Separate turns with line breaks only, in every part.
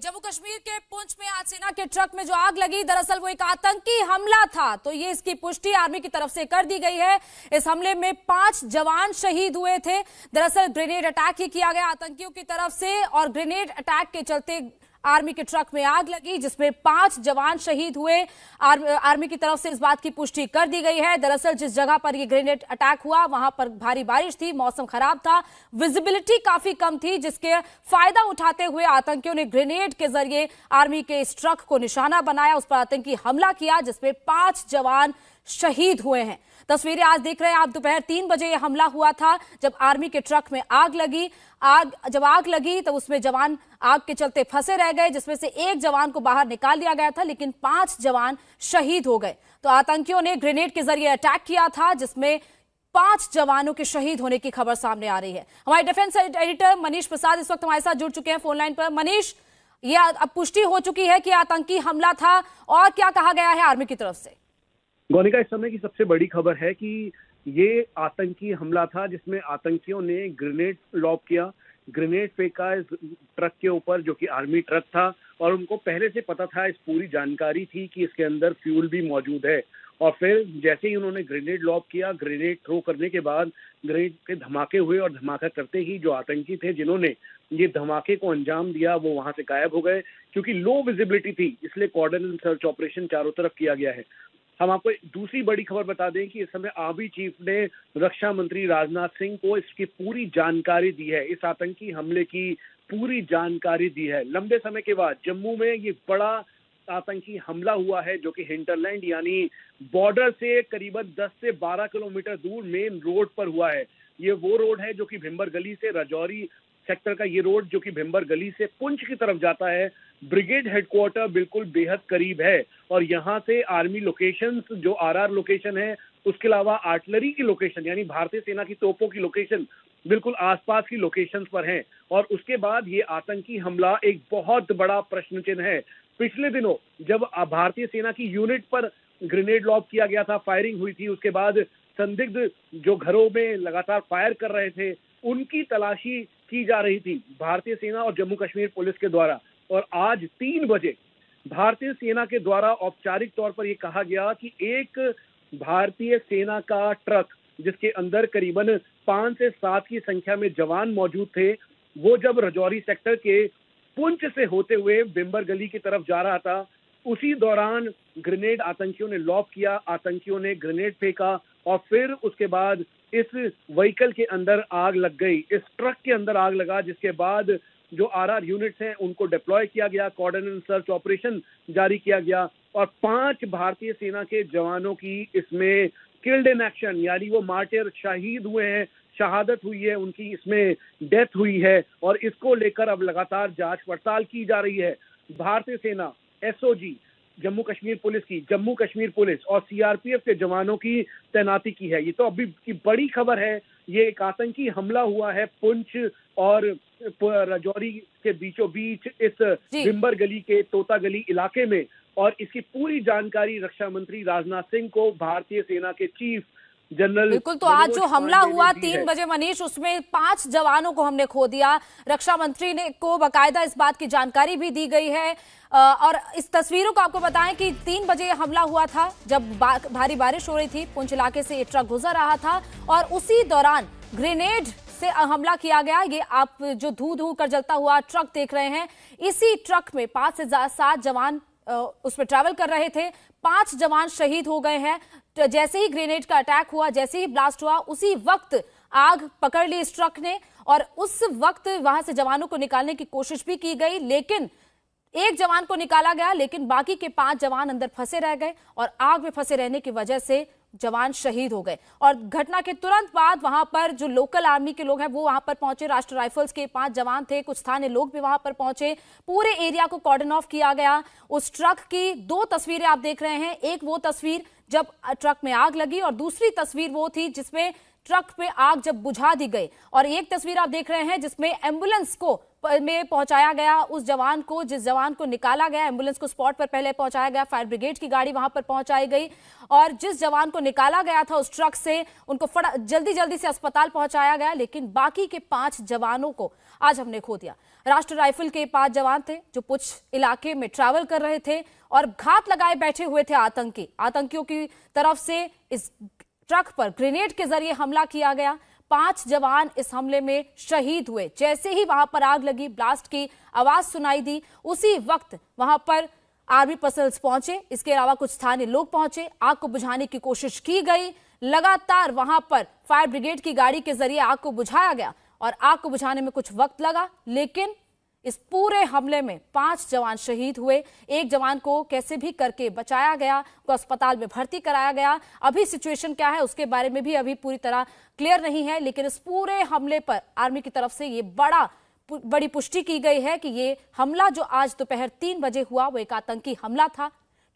जम्मू कश्मीर के पुंछ में आज सेना के ट्रक में जो आग लगी, दरअसल वो एक आतंकी हमला था। तो ये इसकी पुष्टि आर्मी की तरफ से कर दी गई है। इस हमले में 5 जवान शहीद हुए थे। दरअसल ग्रेनेड अटैक ही किया गया आतंकियों की तरफ से और ग्रेनेड अटैक के चलते आर्मी के ट्रक में आग लगी, जिसमें 5 जवान शहीद हुए। आर्मी की तरफ से इस बात की पुष्टि कर दी गई है। दरअसल जिस जगह पर यह ग्रेनेड अटैक हुआ वहां पर भारी बारिश थी, मौसम खराब था, विजिबिलिटी काफी कम थी, जिसके फायदा उठाते हुए आतंकियों ने ग्रेनेड के जरिए आर्मी के इस ट्रक को निशाना बनाया, उस पर आतंकी हमला किया, जिसमें 5 जवान शहीद हुए हैं। तस्वीरें आज देख रहे हैं आप। दोपहर 3 बजे यह हमला हुआ था, जब आर्मी के ट्रक में आग लगी। जब आग लगी तब उसमें जवान आग के चलते फंसे रह गए, जिसमें से एक जवान को बाहर निकाल लिया गया था, लेकिन 5 जवान शहीद हो गए। तो आतंकियों ने ग्रेनेड के जरिए अटैक किया था, जिसमें 5 जवानों के शहीद होने की खबर सामने आ रही है। हमारे डिफेंस एडिटर मनीष प्रसाद इस वक्त हमारे साथ जुड़ चुके हैं फोन लाइन पर। मनीष, ये अब पुष्टि हो चुकी है कि आतंकी हमला था, और क्या कहा गया है आर्मी की तरफ से?
गौनिका, इस समय की सबसे बड़ी खबर है कि ये आतंकी हमला था, जिसमें आतंकियों ने ग्रेनेड लॉब किया, ग्रेनेड फेंका इस ट्रक के ऊपर, जो कि आर्मी ट्रक था, और उनको पहले से पता था, इस पूरी जानकारी थी कि इसके अंदर फ्यूल भी मौजूद है। और फिर जैसे ही उन्होंने ग्रेनेड लॉब किया, ग्रेनेड थ्रो करने के बाद ग्रेनेड के धमाके हुए, और धमाका करते ही जो आतंकी थे जिन्होंने ये धमाके को अंजाम दिया, वो वहां से गायब हो गए। क्योंकि लो विजिबिलिटी थी, इसलिए कॉर्डन एंड सर्च ऑपरेशन चारों तरफ किया गया है। हम आपको दूसरी बड़ी खबर बता दें कि इस समय आर्मी चीफ ने रक्षा मंत्री राजनाथ सिंह को इसकी पूरी जानकारी दी है, इस आतंकी हमले की पूरी जानकारी दी है। लंबे समय के बाद जम्मू में ये बड़ा आतंकी हमला हुआ है, जो कि हिंटरलैंड यानी बॉर्डर से करीबन 10 से 12 किलोमीटर दूर मेन रोड पर हुआ है। ये वो रोड है जो कि भिंबर गली से राजौरी सेक्टर का ये रोड, जो कि भिंबर गली से पुंछ की तरफ जाता है। ब्रिगेड हेडक्वार्टर बिल्कुल बेहद करीब है, और यहाँ से आर्मी लोकेशंस, जो आरआर लोकेशन है, उसके अलावा आर्टिलरी की लोकेशन यानी भारतीय सेना की तोपों की लोकेशन बिल्कुल आसपास की लोकेशंस पर हैं। और उसके बाद ये आतंकी हमला एक बहुत बड़ा प्रश्न चिन्ह है। पिछले दिनों जब भारतीय सेना की यूनिट पर ग्रेनेड लॉब किया गया था, फायरिंग हुई थी, उसके बाद संदिग्ध जो घरों में लगातार फायर कर रहे थे, उनकी तलाशी की जा रही थी भारतीय सेना और जम्मू कश्मीर पुलिस के द्वारा। और आज 3 बजे भारतीय सेना के द्वारा औपचारिक तौर पर यह कहा गया कि एक भारतीय सेना का ट्रक, जिसके अंदर करीबन 5 से 7 की संख्या में जवान मौजूद थे, वो जब राजौरी सेक्टर के पुंछ से होते हुए बिंबर गली की तरफ जा रहा था, उसी दौरान ग्रेनेड आतंकियों ने लॉब किया, आतंकियों ने ग्रेनेड फेंका, और फिर उसके बाद इस व्हीकल के अंदर आग लग गई, इस ट्रक के अंदर आग लगा, जिसके बाद जो आरआर यूनिट्स हैं उनको डिप्लॉय किया गया, कॉर्डन एंड सर्च ऑपरेशन जारी किया गया, और 5 भारतीय सेना के जवानों की इसमें किल्ड इन एक्शन यानी वो मार्टिर शहीद हुए हैं, शहादत हुई है, उनकी इसमें डेथ हुई है। और इसको लेकर अब लगातार जांच पड़ताल की जा रही है। भारतीय सेना, एसओजी, जम्मू कश्मीर पुलिस की, जम्मू कश्मीर पुलिस और सीआरपीएफ के जवानों की तैनाती की है। ये तो अभी की बड़ी खबर है। ये एक आतंकी हमला हुआ है पुंछ और राजौरी के बीचों बीच इस बिंबर गली के तोता गली इलाके में, और इसकी पूरी जानकारी रक्षा मंत्री राजनाथ सिंह को भारतीय सेना के चीफ जनरल
बिल्कुल। तो आज जो हमला हुआ 3 बजे मनीष, उसमें 5 जवानों को हमने खो दिया। रक्षा मंत्री ने को बाकायदा इस बात की जानकारी भी दी गई है। और इस तस्वीरों को आपको बताएं कि 3 बजे हमला हुआ था, जब भारी बारिश हो रही थी, पुंछ इलाके से ये ट्रक गुजर रहा था, और उसी दौरान ग्रेनेड से हमला किया गया। ये आप जो धू धू कर जलता हुआ ट्रक देख रहे हैं, इसी ट्रक में 5 से 7 जवान उसमें ट्रैवल कर रहे थे। 5 जवान शहीद हो गए हैं। तो जैसे ही ग्रेनेड का अटैक हुआ, जैसे ही ब्लास्ट हुआ, उसी वक्त आग पकड़ ली इस ट्रक ने, और उस वक्त वहां से जवानों को निकालने की कोशिश भी की गई, लेकिन एक जवान को निकाला गया, लेकिन बाकी के 5 जवान अंदर फंसे रह गए, और आग में फंसे रहने की वजह से जवान शहीद हो गए। और घटना के तुरंत बाद वहां पर जो लोकल आर्मी के लोग हैं वो वहां पर पहुंचे। राष्ट्रीय राइफल्स के 5 जवान थे, कुछ स्थानीय लोग भी वहां पर पहुंचे। पूरे एरिया को कॉर्डन ऑफ किया गया। उस ट्रक की 2 तस्वीरें आप देख रहे हैं। एक वो तस्वीर जब ट्रक में आग लगी, और दूसरी तस्वीर वो थी जिसमें ट्रक पे आग जब बुझा दी गई। और एक तस्वीर आप देख रहे हैं जिसमें एम्बुलेंस को में पहुंचाया गया उस जवान को, जिस जवान को निकाला गया, एम्बुलेंस को स्पॉट पर पहले पहुंचाया गया, फायर ब्रिगेड की गाड़ी वहां पर पहुंचाई गई, और जिस जवान को निकाला गया था उस ट्रक से, उनको जल्दी जल्दी से अस्पताल पहुंचाया गया, लेकिन बाकी के 5 जवानों को आज हमने खो दिया। राष्ट्रीय राइफल के 5 जवान थे जो पुंछ इलाके में ट्रैवल कर रहे थे और घात लगाए बैठे हुए थे आतंकियों की तरफ से इस ट्रक पर ग्रेनेड के जरिए हमला किया गया। 5 जवान इस हमले में शहीद हुए। जैसे ही वहां पर आग लगी, ब्लास्ट की आवाज सुनाई दी, उसी वक्त वहां पर आर्मी पर्सनल्स पहुंचे। इसके अलावा कुछ स्थानीय लोग पहुंचे, आग को बुझाने की कोशिश की गई। लगातार वहां पर फायर ब्रिगेड की गाड़ी के जरिए आग को बुझाया गया और आग को बुझाने में कुछ वक्त लगा, लेकिन इस पूरे हमले में 5 जवान शहीद हुए। एक जवान को कैसे भी करके बचाया गया, उसको अस्पताल में भर्ती कराया गया। अभी सिचुएशन क्या है उसके बारे में भी अभी पूरी तरह क्लियर नहीं है, लेकिन इस पूरे हमले पर आर्मी की तरफ से ये बड़ी पुष्टि की गई है कि ये हमला जो आज दोपहर 3 बजे हुआ वो एक आतंकी हमला था।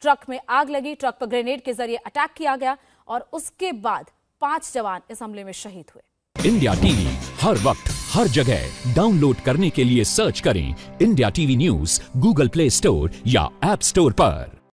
ट्रक में आग लगी, ट्रक पर ग्रेनेड के जरिए अटैक किया गया और उसके बाद 5 जवान इस हमले में शहीद हुए।
इंडिया टीवी हर वक्त हर जगह डाउनलोड करने के लिए सर्च करें India TV news Google play store या ऐप स्टोर पर।